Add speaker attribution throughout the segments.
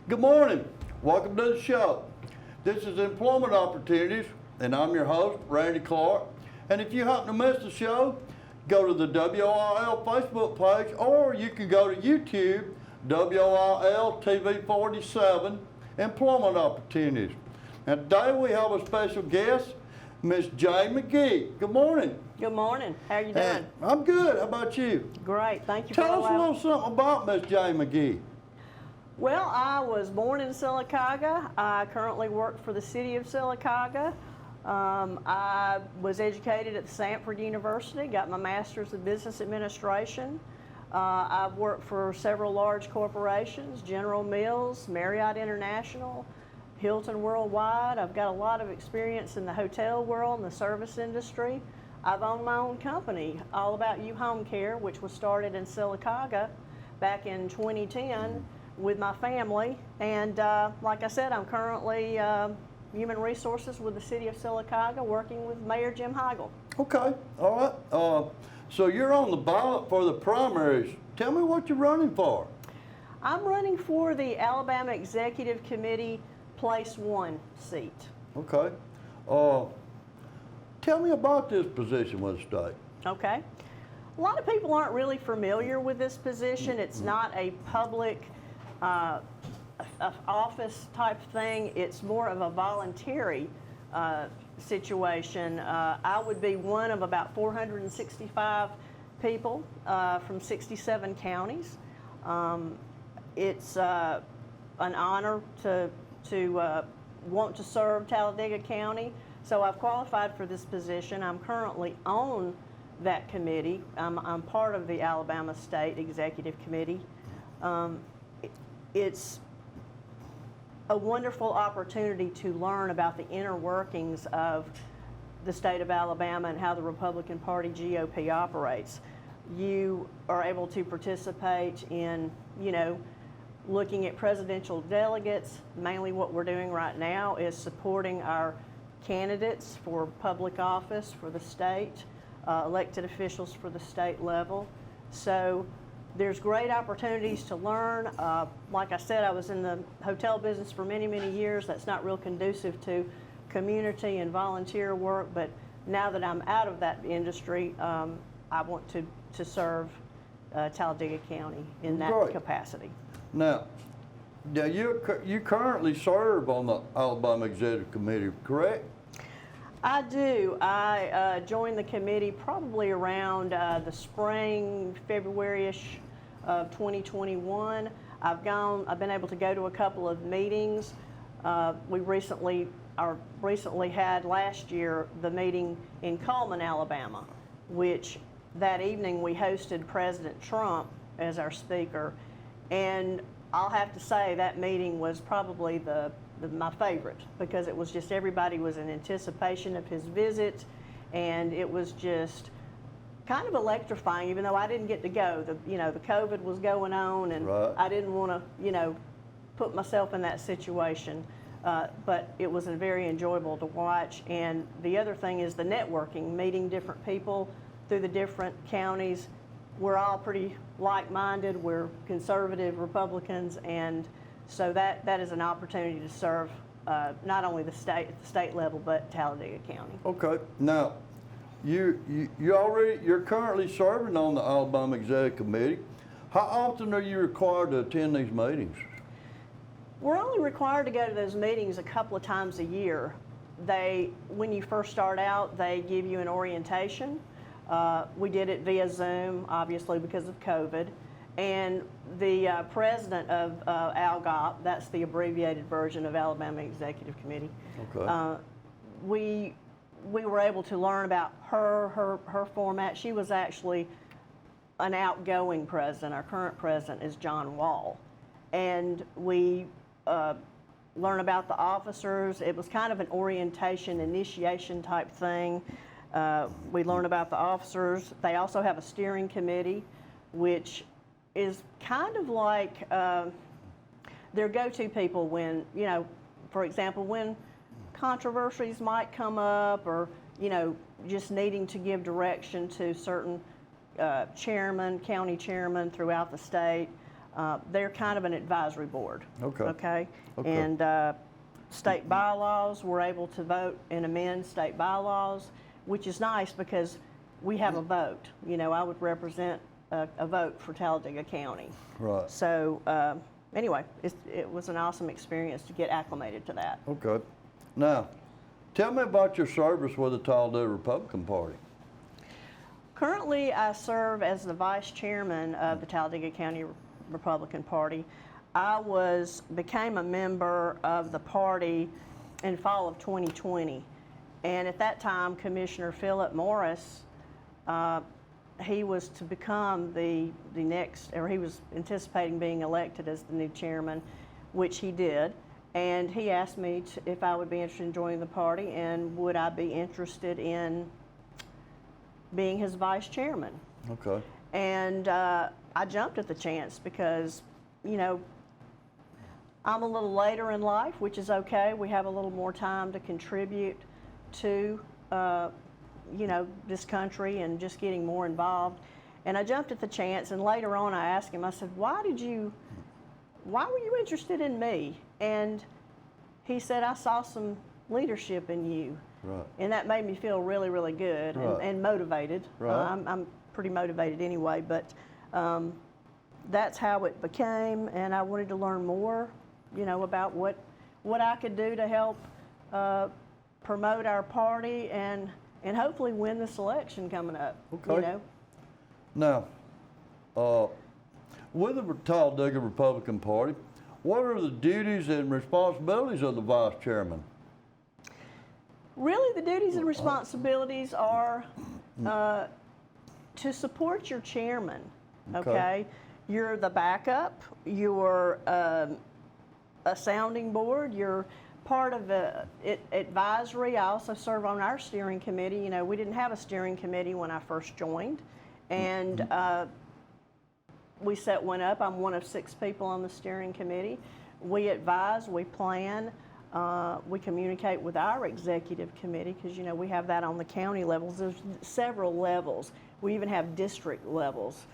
Speaker 1: Good morning. Welcome to the show. This is Employment Opportunities, and I'm your host, Randy Clark. And if you happen to miss the show, go to the WIL Facebook page, or you can go to YouTube, WIL TV 47, Employment Opportunities. And today we have a special guest, Miss Jayne McGhee. Good morning.
Speaker 2: Good morning. How are you doing?
Speaker 1: I'm good. How about you?
Speaker 2: Great. Thank you.
Speaker 1: Tell us a little something about Miss Jayne McGhee.
Speaker 2: Well, I was born in Sylacauga. I currently work for the city of Sylacauga. I was educated at Sanford University, got my master's in business administration. I've worked for several large corporations, General Mills, Marriott International, Hilton Worldwide. I've got a lot of experience in the hotel world and the service industry. I've owned my own company, All About You Home Care, which was started in Sylacauga back in 2010 with my family. And like I said, I'm currently Human Resources with the City of Sylacauga, working with Mayor Jim Heigl.
Speaker 1: Okay, all right. So you're on the ballot for the primaries. Tell me what you're running for.
Speaker 2: I'm running for the Alabama Executive Committee Place 1 seat.
Speaker 1: Okay. Tell me about this position with the state.
Speaker 2: Okay. A lot of people aren't really familiar with this position. It's not a public office type thing. It's more of a voluntary situation. I would be one of about 465 people from 67 counties. It's an honor to want to serve Talladega County. So I've qualified for this position. I'm currently on that committee. I'm part of the Alabama State Executive Committee. It's a wonderful opportunity to learn about the inner workings of the state of Alabama and how the Republican Party GOP operates. You are able to participate in, looking at presidential delegates. Mainly what we're doing right now is supporting our candidates for public office for the state, elected officials for the state level. So there's great opportunities to learn. Like I said, I was in the hotel business for many, many years. That's not real conducive to community and volunteer work, but now that I'm out of that industry, I want to serve Talladega County in that capacity.
Speaker 1: Now you currently serve on the Alabama Executive Committee, correct?
Speaker 2: I do. I joined the committee probably around the spring, February-ish of 2021. I've been able to go to a couple of meetings. We recently had last year the meeting in Cullman, Alabama, which that evening we hosted President Trump as our speaker. And I'll have to say that meeting was probably my favorite, because it was just everybody was in anticipation of his visit, and it was just kind of electrifying. Even though I didn't get to go, the COVID was going on, and I didn't want to put myself in that situation. But it was very enjoyable to watch. And the other thing is the networking, meeting different people through the different counties. We're all pretty like-minded. We're conservative Republicans, and so that is an opportunity to serve not only the state level, but Talladega County.
Speaker 1: Okay. Now, you're currently serving on the Alabama Executive Committee. How often are you required to attend these meetings?
Speaker 2: We're only required to go to those meetings a couple of times a year. When you first start out, they give you an orientation. We did it via Zoom, obviously because of COVID. And the president of ALGOP, that's the abbreviated version of Alabama Executive Committee, we were able to learn about her format. She was actually an outgoing president. Our current president is John Wall. And we learn about the officers. It was kind of an orientation, initiation type thing. We learn about the officers. They also have a steering committee, which is kind of like their go-to people when, for example, when controversies might come up, or, just needing to give direction to certain county chairmen throughout the state. They're kind of an advisory board.
Speaker 1: Okay. Okay.
Speaker 2: And state bylaws, we're able to vote and amend state bylaws, which is nice because we have a vote. You know, I would represent a vote for Talladega County.
Speaker 1: Right.
Speaker 2: So anyway, it was an awesome experience to get acclimated to that.
Speaker 1: Okay. Now, tell me about your service with the Talladega Republican Party.
Speaker 2: Currently, I serve as the vice chairman of the Talladega County Republican Party. I became a member of the party in fall of 2020. And at that time, Commissioner Philip Morris, he was to become the next, or he was anticipating being elected as the new chairman, which he did. And he asked me if I would be interested in joining the party and would I be interested in being his vice chairman.
Speaker 1: Okay.
Speaker 2: And I jumped at the chance because, you know, I'm a little later in life, which is okay. We have a little more time to contribute to, you know, this country and just getting more involved. And I jumped at the chance, and later on I asked him, I said, why were you interested in me? And he said, I saw some leadership in you.
Speaker 1: Right.
Speaker 2: And that made me feel really, really good and motivated.
Speaker 1: Right.
Speaker 2: I'm pretty motivated anyway, but that's how it became, and I wanted to learn more, you know, about what I could do to help promote our party and hopefully win this election coming up.
Speaker 1: Okay.
Speaker 2: You know?
Speaker 1: Now, with the Talladega Republican Party, what are the duties and responsibilities of the vice chairman?
Speaker 2: Really, the duties and responsibilities are to support your chairman, okay? You're the backup, you're a sounding board, you're part of the advisory. I also serve on our steering committee. You know, we didn't have a steering committee when I first joined, and we set one up. I'm one of 6 people on the steering committee. We advise, we plan, we communicate with our executive committee because, you know, we have that on the county levels. There's several levels. We even have district levels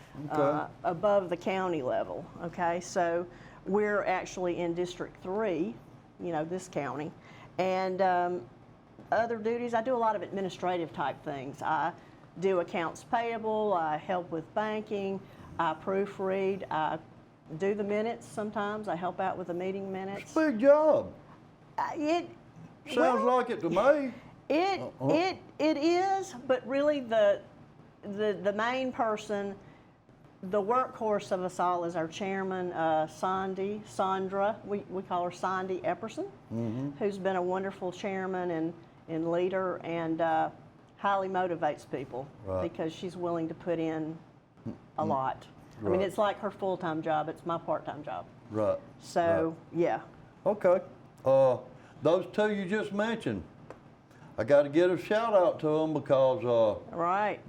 Speaker 2: above the county level, okay? So we're actually in District 3, you know, this county. And other duties, I do a lot of administrative type things. I do accounts payable, I help with banking, I proofread, I do the minutes sometimes, I help out with the meeting minutes.
Speaker 1: It's a big job. Sounds
Speaker 2: Well,
Speaker 1: like it to me.
Speaker 2: It is, but really the main person, the workhorse of us all is our chairman, Sandra. We call her Sandy Epperson, who's been a wonderful chairman and leader and highly motivates people because she's willing to put in a lot. I mean, it's like her full-time job. It's my part-time job.
Speaker 1: Right.
Speaker 2: So, yeah.
Speaker 1: Okay. Those 2 you just mentioned, I got to give a shout out to them because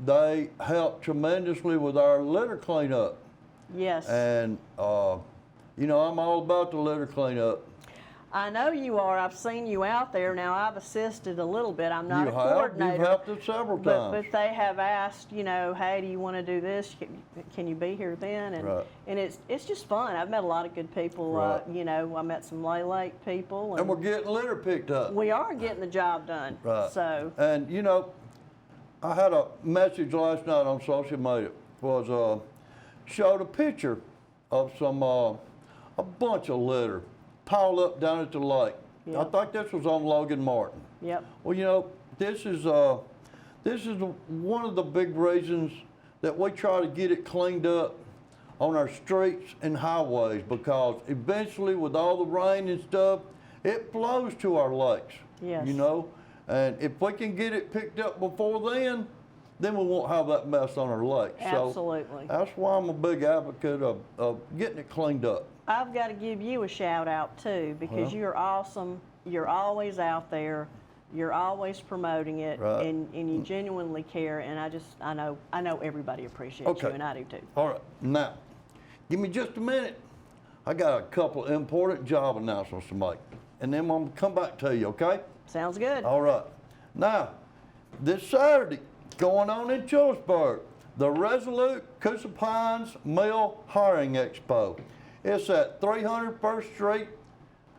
Speaker 1: they helped tremendously with our litter cleanup.
Speaker 2: Yes.
Speaker 1: And, you know, I'm all about the litter cleanup.
Speaker 2: I know you are. I've seen you out there. Now, I've assisted a little bit. I'm not a coordinator.
Speaker 1: You've helped us several times.
Speaker 2: But they have asked, you know, hey, do you want to do this? Can you be here then? And it's just fun. I've met a lot of good people. You know, I met some Lake people.
Speaker 1: And we're getting litter picked up.
Speaker 2: We are getting the job done.
Speaker 1: Right.
Speaker 2: So.
Speaker 1: And, you know, I had a message last night on social media. Showed a picture of some, a bunch of litter piled up down at the lake. Yep. I think this was on Logan Martin.
Speaker 2: Yep.
Speaker 1: Well, you know, this is one of the big reasons that we try to get it cleaned up on our streets and highways, because eventually with all the rain and stuff, it flows to our lakes.
Speaker 2: Yes.
Speaker 1: You know, and if we can get it picked up before then we won't have that mess on our lakes.
Speaker 2: Absolutely.
Speaker 1: So that's why I'm a big advocate of getting it cleaned up.
Speaker 2: I've got to give you a shout out too, because you're awesome. You're always out there. You're always promoting it, and you genuinely care. And I know everybody appreciates you, and I do too.
Speaker 1: All right, now, give me just a minute. I got a couple of important job announcements to make, and then I'm gonna come back to you. Okay?
Speaker 2: Sounds good.
Speaker 1: All right. Now, this Saturday, going on in Chillisburg, the Resolute Coosa Pines Mill Hiring Expo. It's at 300 First Street,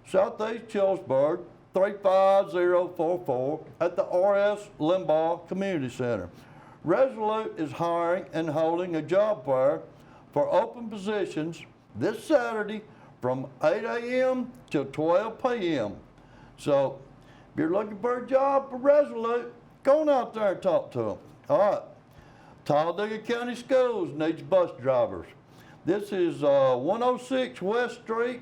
Speaker 1: Southeast Chillsburg, 35044 at the R.S. Limbaugh Community Center. Resolute is hiring and holding a job fair for open positions this Saturday from 8 a.m. till 12 p.m. So if you're looking for a job for Resolute, go on out there and talk to them. All right. Talladega County Schools needs bus drivers. This is 106 West Street,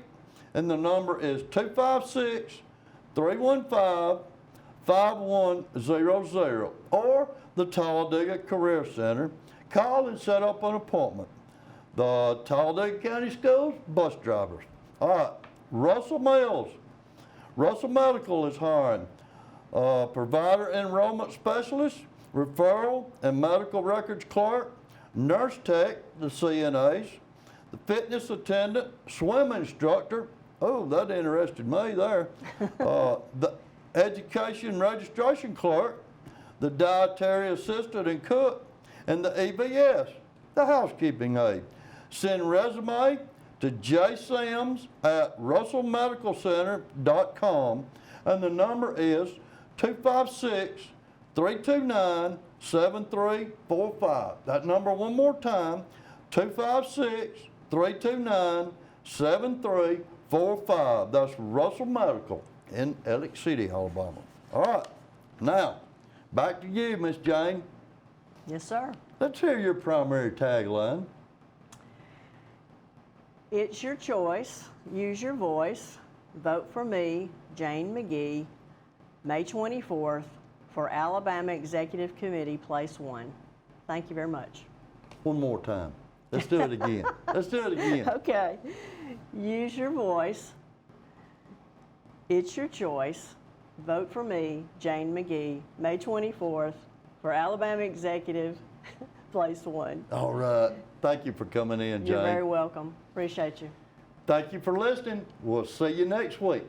Speaker 1: and the number is 256-315-5100, or the Talladega Career Center. Call and set up an appointment. The Talladega County Schools bus drivers. All right, Russell Mills. Russell Medical is hiring provider enrollment specialist, referral and medical records clerk, nurse tech, the CNAs, the fitness attendant, swim instructor. Oh, that interested me there. The education registration clerk, the dietary assistant and cook, and the EBS, the housekeeping aide. Send resume to jsims@russellmedicalcenter.com, and the number is 256-329-7345. That number one more time, 256-329-7345. That's Russell Medical in Elliott City, Alabama. All right, now back to you, Miss Jayne.
Speaker 2: Yes, sir.
Speaker 1: Let's hear your primary tagline.
Speaker 2: It's your choice. Use your voice. Vote for me, Jayne McGhee, May 24th for Alabama Executive Committee, Place 1. Thank you very much.
Speaker 1: One more time. Let's do it again. Let's do it again.
Speaker 2: Okay. Use your voice. It's your choice. Vote for me, Jayne McGhee, May 24th for Alabama Executive, Place 1.
Speaker 1: All right. Thank you for coming in, Jayne.
Speaker 2: You're very welcome. Appreciate you.
Speaker 1: Thank you for listening. We'll see you next week.